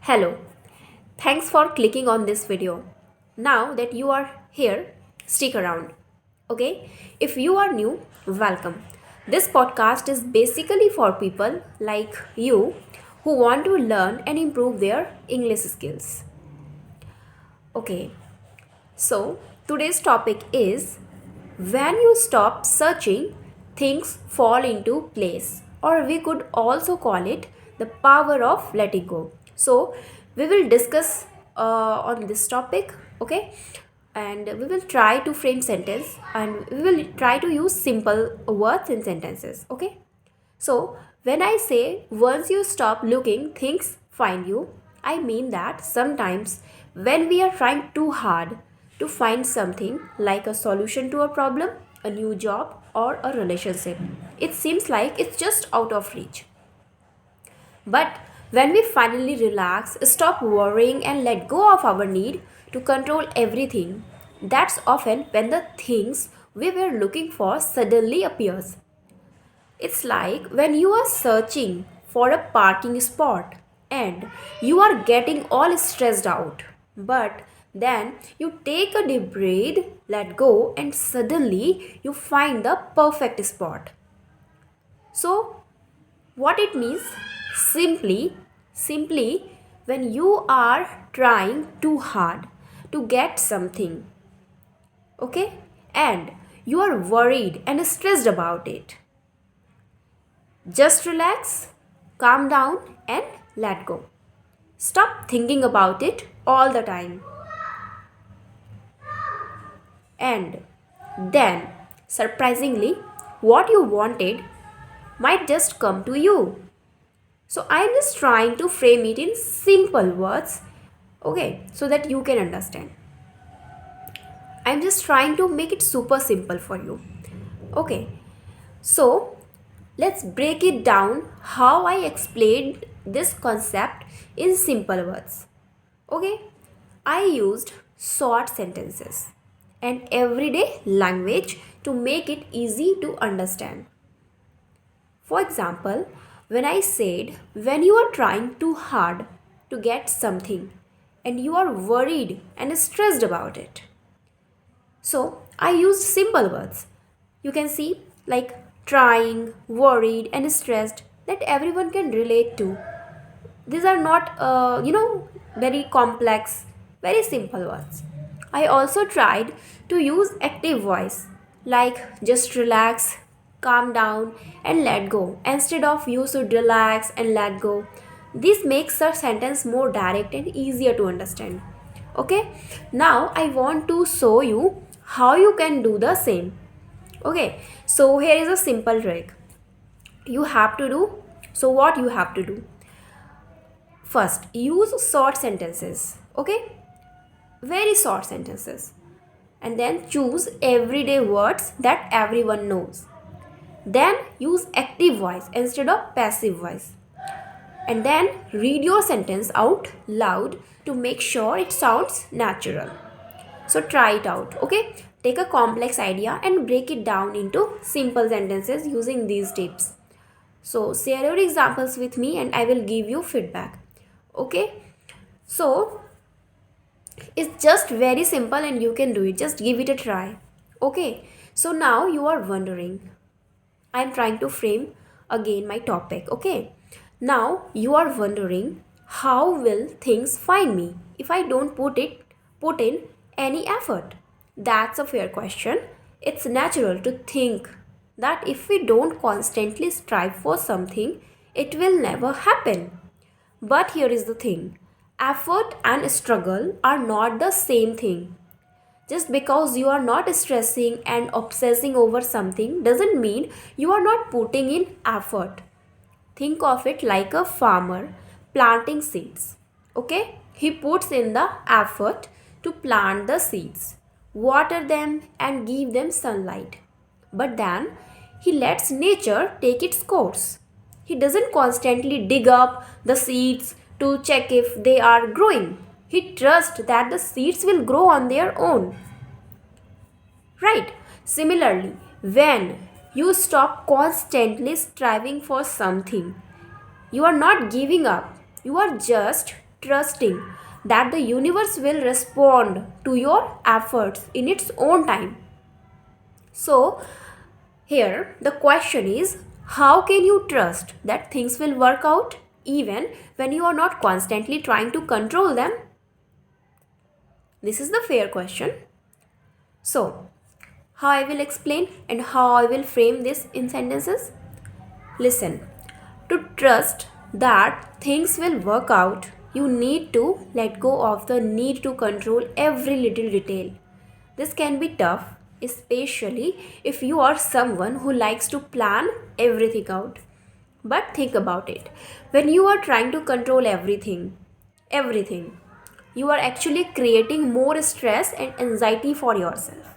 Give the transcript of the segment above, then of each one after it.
Hello, thanks for clicking on this video. Now that you are here, stick around. Okay, if you are new, welcome. This podcast is basically for people like you who want to learn and improve their English skills. Okay, so today's topic is when you stop searching, things fall into place, or we could also call it the power of letting go. So, we will discuss on this topic, okay? And we will try to frame sentence and we will try to use simple words in sentences, okay? So, when I say once you stop looking, things find you, I mean that sometimes when we are trying too hard to find something like a solution to a problem, a new job, or a relationship, it seems like it's just out of reach. But when we finally relax, stop worrying, and let go of our need to control everything, that's often when the things we were looking for suddenly appears. It's like when you are searching for a parking spot and you are getting all stressed out. But then you take a deep breath, let go, and suddenly you find the perfect spot. So, what it means? Simply, when you are trying too hard to get something, okay, and you are worried and stressed about it. Just relax, calm down, and let go. Stop thinking about it all the time. And then, surprisingly, what you wanted might just come to you. So, I'm just trying to frame it in simple words, okay, so that you can understand. I'm just trying to make it super simple for you. Okay, so let's break it down how I explained this concept in simple words. Okay, I used short sentences and everyday language to make it easy to understand. For example, when I said, when you are trying too hard to get something and you are worried and stressed about it. So I used simple words. You can see like trying, worried, and stressed that everyone can relate to. These are not, very complex, very simple words. I also tried to use active voice like just relax, calm down, and let go instead of you should relax and let go. This makes the sentence more direct and easier to understand. Okay, now I want to show you how you can do the same. Okay, so here is a simple trick you have to do. So, what you have to do? First, use short sentences. Okay, very short sentences. And then choose everyday words that everyone knows. Then use active voice instead of passive voice. And then read your sentence out loud to make sure it sounds natural. So try it out, okay? Take a complex idea and break it down into simple sentences using these tips. So share your examples with me and I will give you feedback. Okay? So it's just very simple and you can do it. Just give it a try. Okay? So now you are wondering. I'm trying to frame again my topic. Okay? Now you are wondering how will things find me if I don't put in any effort? That's a fair question. It's natural to think that if we don't constantly strive for something, it will never happen. But here is the thing, effort and struggle are not the same thing. Just because you are not stressing and obsessing over something doesn't mean you are not putting in effort. Think of it like a farmer planting seeds. Okay? He puts in the effort to plant the seeds, water them, and give them sunlight. But then he lets nature take its course. He doesn't constantly dig up the seeds to check if they are growing. He trusts that the seeds will grow on their own. Right? Similarly, when you stop constantly striving for something, you are not giving up. You are just trusting that the universe will respond to your efforts in its own time. So, here the question is, how can you trust that things will work out even when you are not constantly trying to control them? This is the fair question. So, how I will explain and how I will frame this in sentences? Listen, to trust that things will work out, you need to let go of the need to control every little detail. This can be tough, especially if you are someone who likes to plan everything out. But think about it. When you are trying to control everything, you are actually creating more stress and anxiety for yourself.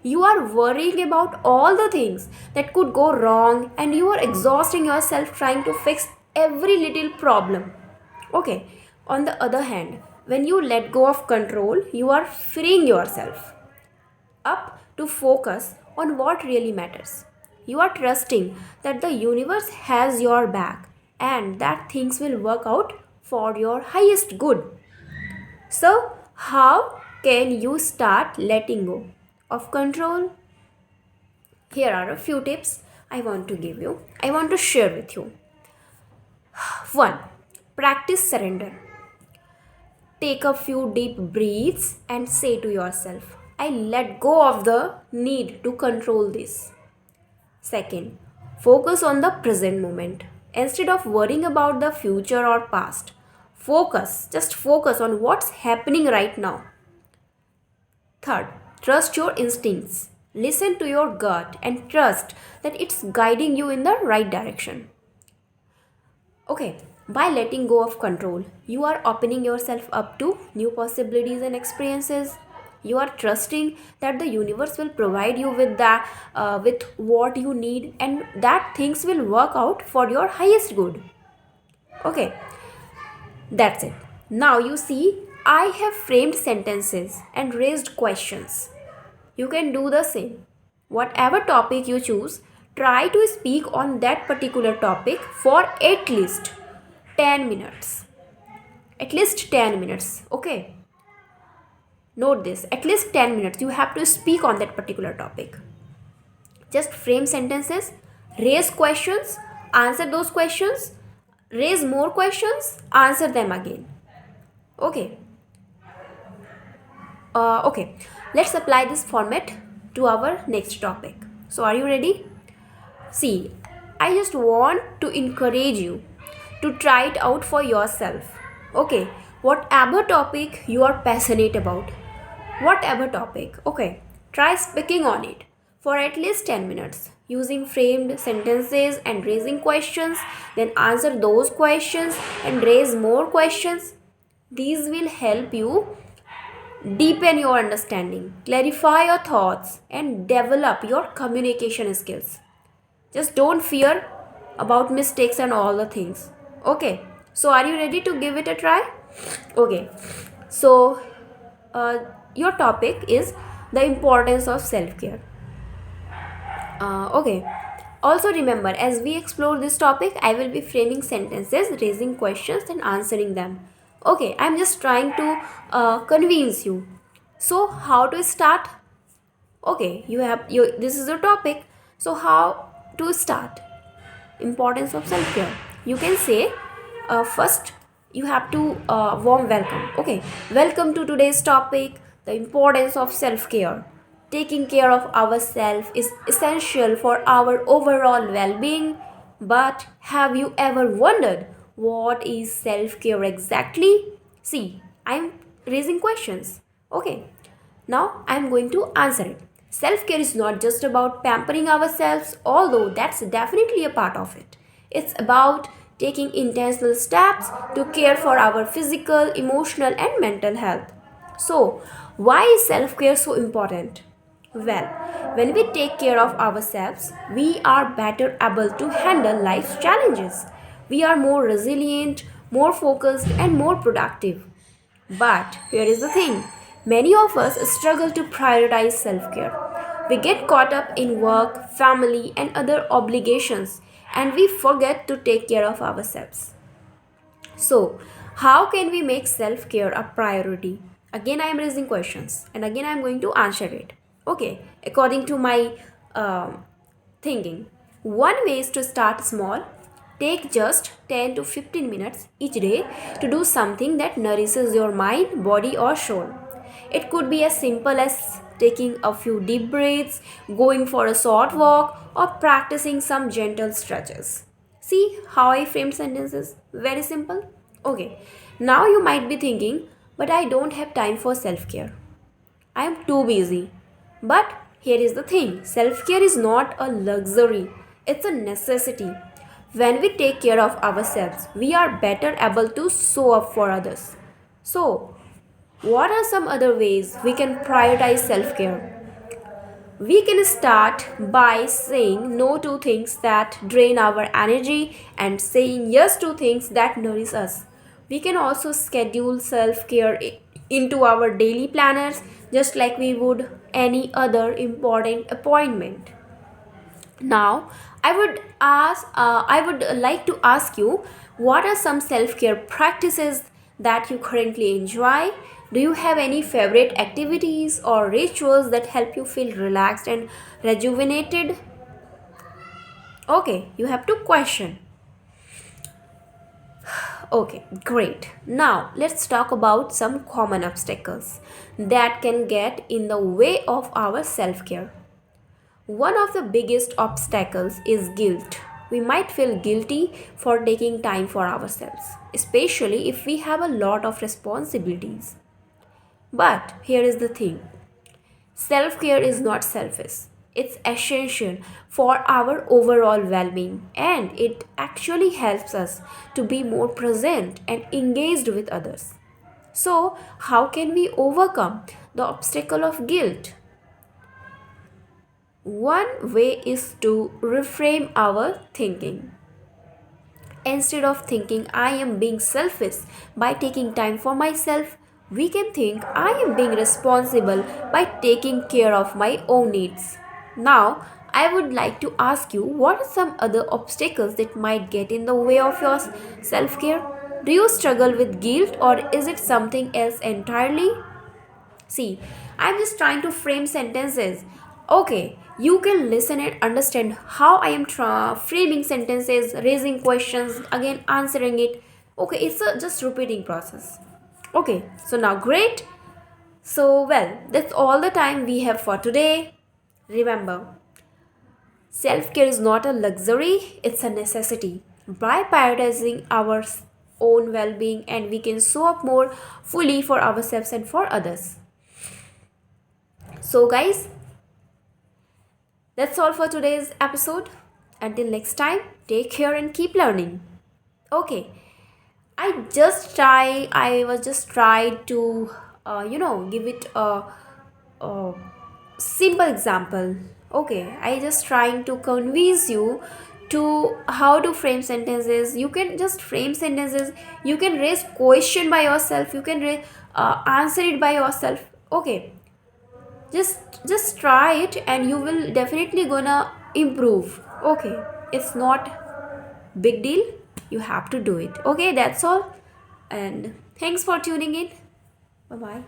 You are worrying about all the things that could go wrong and you are exhausting yourself trying to fix every little problem. Okay, on the other hand, when you let go of control, you are freeing yourself up to focus on what really matters. You are trusting that the universe has your back and that things will work out for your highest good. So, how can you start letting go of control? Here are a few tips I want to give you. I want to share with you. 1. Practice surrender. Take a few deep breaths and say to yourself, I let go of the need to control this. Second, focus on the present moment. Instead of worrying about the future or past, just focus on what's happening right now. Third, trust your instincts. Listen to your gut and trust that it's guiding you in the right direction. Okay, by letting go of control, you are opening yourself up to new possibilities and experiences. You are trusting that the universe will provide you with what you need, and that things will work out for your highest good. Okay, that's it. Now you see, I have framed sentences and raised questions. You can do the same. Whatever topic you choose, try to speak on that particular topic for at least 10 minutes. At least 10 minutes. Okay. Note this, at least 10 minutes you have to speak on that particular topic. Just frame sentences, raise questions, answer those questions, raise more questions, answer them again. Okay. Okay, let's apply this format to our next topic. So, are you ready? See, I just want to encourage you to try it out for yourself. Okay, whatever topic you are passionate about, whatever topic, okay, try speaking on it for at least 10 minutes using framed sentences and raising questions, then answer those questions and raise more questions. These will help you deepen your understanding, clarify your thoughts, and develop your communication skills. Just don't fear about mistakes and all the things. Okay, so are you ready to give it a try? Okay, so your topic is the importance of self care. Okay, also remember, as we explore this topic, I will be framing sentences, raising questions, and answering them. Okay, I'm just trying to convince you. So, how to start? Okay, this is your topic. So, how to start? Importance of self care. You can say first you have to warm welcome. Okay, welcome to today's topic, the importance of self care. Taking care of ourselves is essential for our overall well being. But have you ever wondered what is self care exactly? See, I'm raising questions. Okay, now I'm going to answer it. Self care is not just about pampering ourselves, although that's definitely a part of it. It's about taking intentional steps to care for our physical, emotional, and mental health. So, why is self care so important? Well, when we take care of ourselves, we are better able to handle life's challenges. We are more resilient, more focused, and more productive. But here is the thing, many of us struggle to prioritize self care. We get caught up in work, family, and other obligations, and we forget to take care of ourselves. So, How can we make self care a priority? Again, I am raising questions and again, I am going to answer it. Okay, according to my thinking. One way is to start small. Take just 10 to 15 minutes each day to do something that nourishes your mind, body, or soul. It could be as simple as taking a few deep breaths, going for a short walk, or practicing some gentle stretches. See how I framed sentences? Very simple. Okay, now you might be thinking, but I don't have time for self care. I am too busy. But here is the thing, self care is not a luxury, it's a necessity. When we take care of ourselves, we are better able to show up for others. So, what are some other ways we can prioritize self care? We can start by saying no to things that drain our energy and saying yes to things that nourish us. We can also schedule self care into our daily planners just like we would any other important appointment. Now, I would like to ask you, what are some self-care practices that you currently enjoy? Do you have any favorite activities or rituals that help you feel relaxed and rejuvenated? Okay, you have to question. Okay, great. Now, let's talk about some common obstacles that can get in the way of our self-care. One of the biggest obstacles is guilt. We might feel guilty for taking time for ourselves, especially if we have a lot of responsibilities. But here is the thing, self care is not selfish, it's essential for our overall well being, and it actually helps us to be more present and engaged with others. So, how can we overcome the obstacle of guilt? One way is to reframe our thinking. Instead of thinking I am being selfish by taking time for myself, we can think I am being responsible by taking care of my own needs. Now, I would like to ask you, what are some other obstacles that might get in the way of your self care? Do you struggle with guilt or is it something else entirely? See, I'm just trying to frame sentences. Okay, you can listen and understand how I am framing sentences, raising questions, again answering it. Okay, it's a just repeating process. Okay, so now great. So, well, that's all the time we have for today. Remember, self care is not a luxury, it's a necessity. By prioritizing our own well being, and we can show up more fully for ourselves and for others. So, guys, that's all for today's episode. Until next time, take care and keep learning. Okay, I was just trying to, give it a simple example. Okay, I just trying to convince you to how to frame sentences. You can just frame sentences. You can raise question by yourself. You can answer it by yourself. Okay, just try it and you will definitely gonna improve. Okay, it's not big deal, you have to do it. Okay, that's all, and thanks for tuning in. Bye bye.